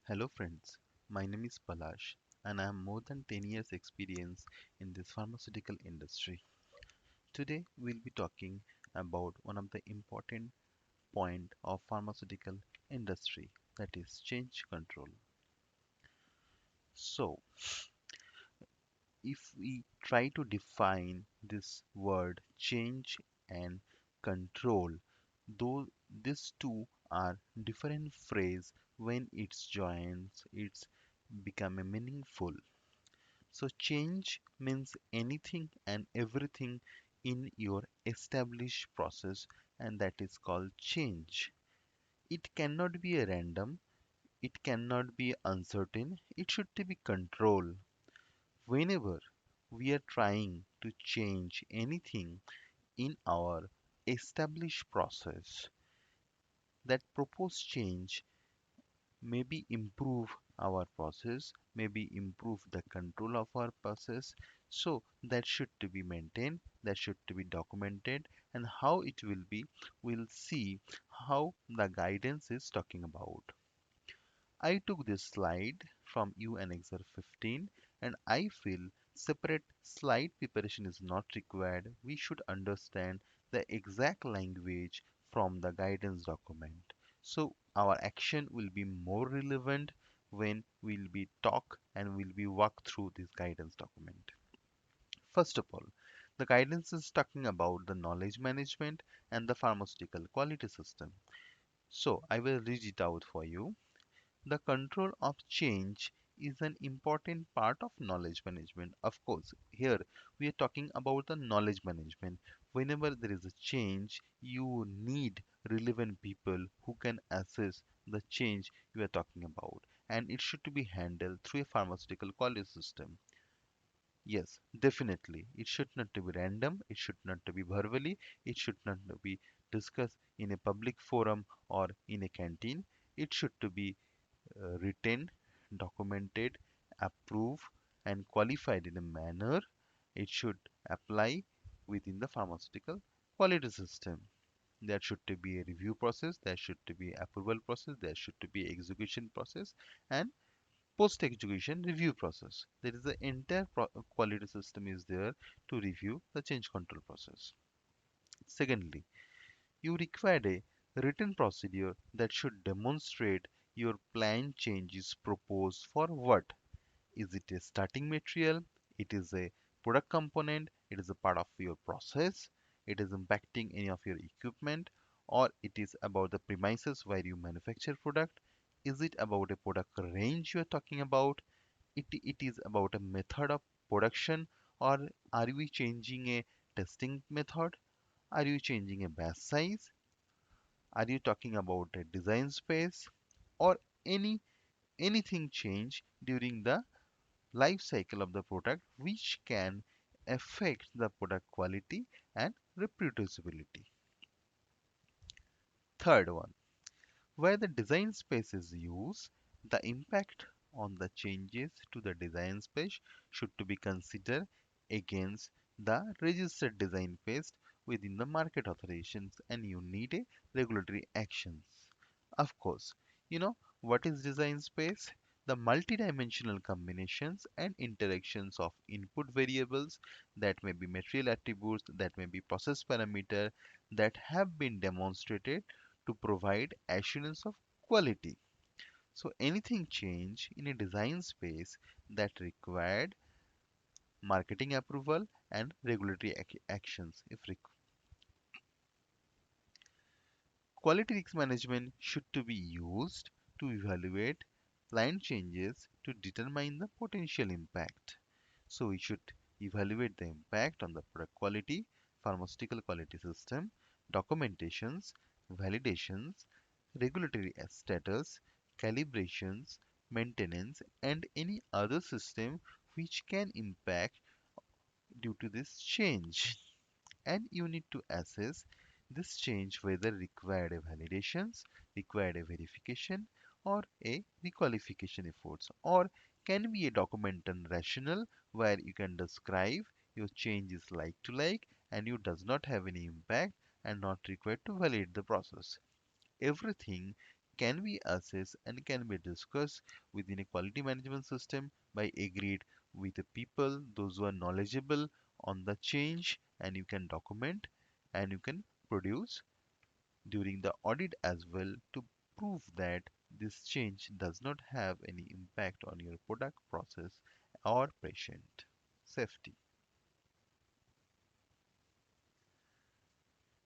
Hello friends, my name is Palash and I have more than 10 years experience in this pharmaceutical industry. Today we'll be talking about one of the important point of pharmaceutical industry, that is change control. So if we try to define this word change and control, though these two are different phrase, when it's joins it's become a meaningful. So change means anything and everything in your established process, and that is called change. It cannot be a random, it cannot be uncertain, it should be control. Whenever we are trying to change anything in our established process, that proposed change maybe improve our process, maybe improve the control of our process. So that should to be maintained, that should to be documented, and how it will be, we'll see how the guidance is talking about. I took this slide from UNXR 15 and I feel separate slide preparation is not required. We should understand the exact language from the guidance document. So our action will be more relevant when we'll be talk and we'll be walk through this guidance document. First of all, the guidance is talking about the knowledge management and the pharmaceutical quality system. So I will read it out for you. The control of change is an important part of knowledge management. Of course, here we are talking about the knowledge management. Whenever there is a change, you need relevant people who can assess the change you are talking about, and it should be handled through a pharmaceutical quality system. Yes, definitely. It should not to be random, it should not to be verbally, it should not to be discussed in a public forum or in a canteen. It should to be written, documented, approved, and qualified in a manner it should apply within the pharmaceutical quality system. There should to be a review process, there should to be approval process, there should to be execution process, and post-execution review process. There is the entire quality system is there to review the change control process. Secondly, you require a written procedure that should demonstrate your plan change is proposed for what. Is it a starting material? It is a product component? It is a part of your process? It is impacting any of your equipment? Or it is about the premises where you manufacture product? Is it about a product range you are talking about? It is about a method of production, or are we changing a testing method? Are you changing a batch size? Are you talking about a design space or any anything change during the life cycle of the product which can affect the product quality and reproducibility? Third one, where the design space is used, the impact on the changes to the design space should to be considered against the registered design space within the market authorizations, and you need a regulatory actions. Of course, you know what is design space? The multidimensional combinations and interactions of input variables, that may be material attributes, that may be process parameter, that have been demonstrated to provide assurance of quality. So anything change in a design space that required marketing approval and regulatory actions if required. Quality risk management should to be used to evaluate line changes to determine the potential impact. So we should evaluate the impact on the product quality, pharmaceutical quality system, documentations, validations, regulatory status, calibrations, maintenance, and any other system which can impact due to this change. And you need to assess this change whether required a validations, required a verification, or a requalification efforts, or can be a document and rational where you can describe your change is like to like and you does not have any impact and not required to validate the process. Everything can be assessed and can be discussed within a quality management system by agreed with the people, those who are knowledgeable on the change, and you can document and you can produce during the audit as well to prove that this change does not have any impact on your product, process, or patient safety.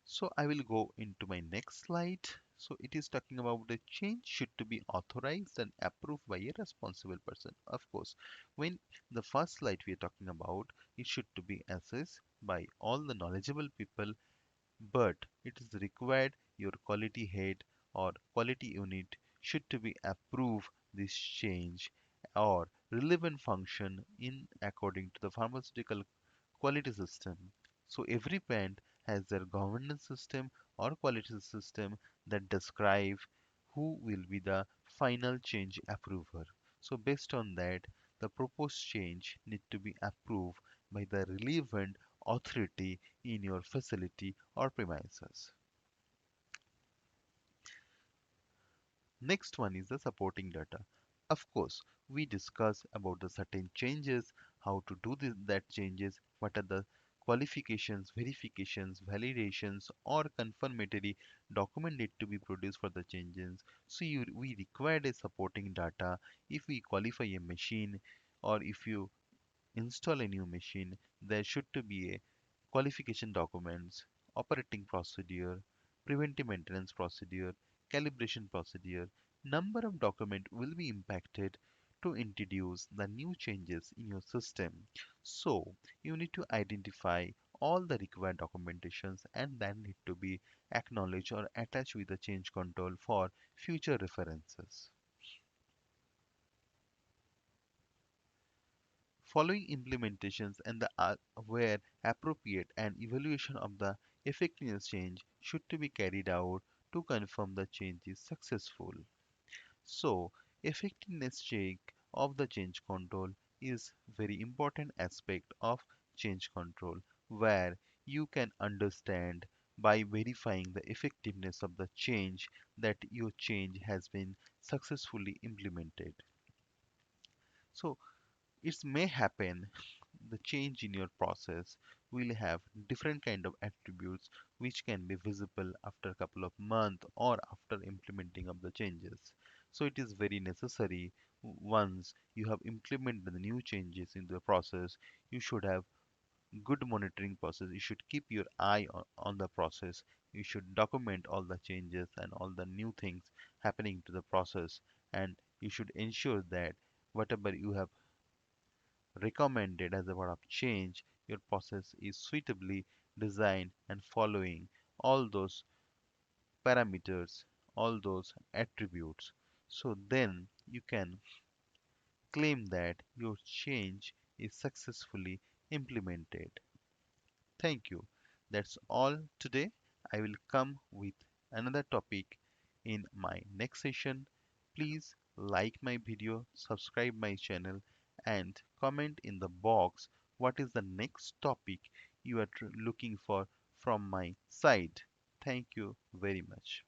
So I will go into my next slide. So it is talking about the change should to be authorized and approved by a responsible person. Of course, when the first slide we are talking about, it should to be assessed by all the knowledgeable people, but it is required your quality head or quality unit should to be approve this change or relevant function in according to the pharmaceutical quality system. So every plant has their governance system or quality system that describe who will be the final change approver. So based on that, the proposed change need to be approved by the relevant authority in your facility or premises. Next one is the supporting data. Of course, we discuss about the certain changes, how to do that changes, what are the qualifications, verifications, validations, or confirmatory document need to be produced for the changes. So we require a supporting data if we qualify a machine or if you install a new machine, there should to be a qualification documents, operating procedure, preventive maintenance procedure, calibration procedure. Number of document will be impacted to introduce the new changes in your system. So you need to identify all the required documentations and then need to be acknowledged or attached with the change control for future references. Following implementations and the where appropriate and evaluation of the effectiveness change should to be carried out to confirm the change is successful. So, effectiveness check of the change control is very important aspect of change control where you can understand by verifying the effectiveness of the change that your change has been successfully implemented. So, it may happen the change in your process will have different kind of attributes which can be visible after a couple of months or after implementing of the changes. So it is very necessary once you have implemented the new changes in the process, you should have good monitoring process. You should keep your eye on the process. You should document all the changes and all the new things happening to the process, and you should ensure that whatever you have recommended as a part of change, your process is suitably designed and following all those parameters, all those attributes. So then you can claim that your change is successfully implemented. Thank you. That's all today. I will come with another topic in my next session. Please like my video, subscribe my channel, and comment in the box what is the next topic you are looking for from my side. Thank you very much.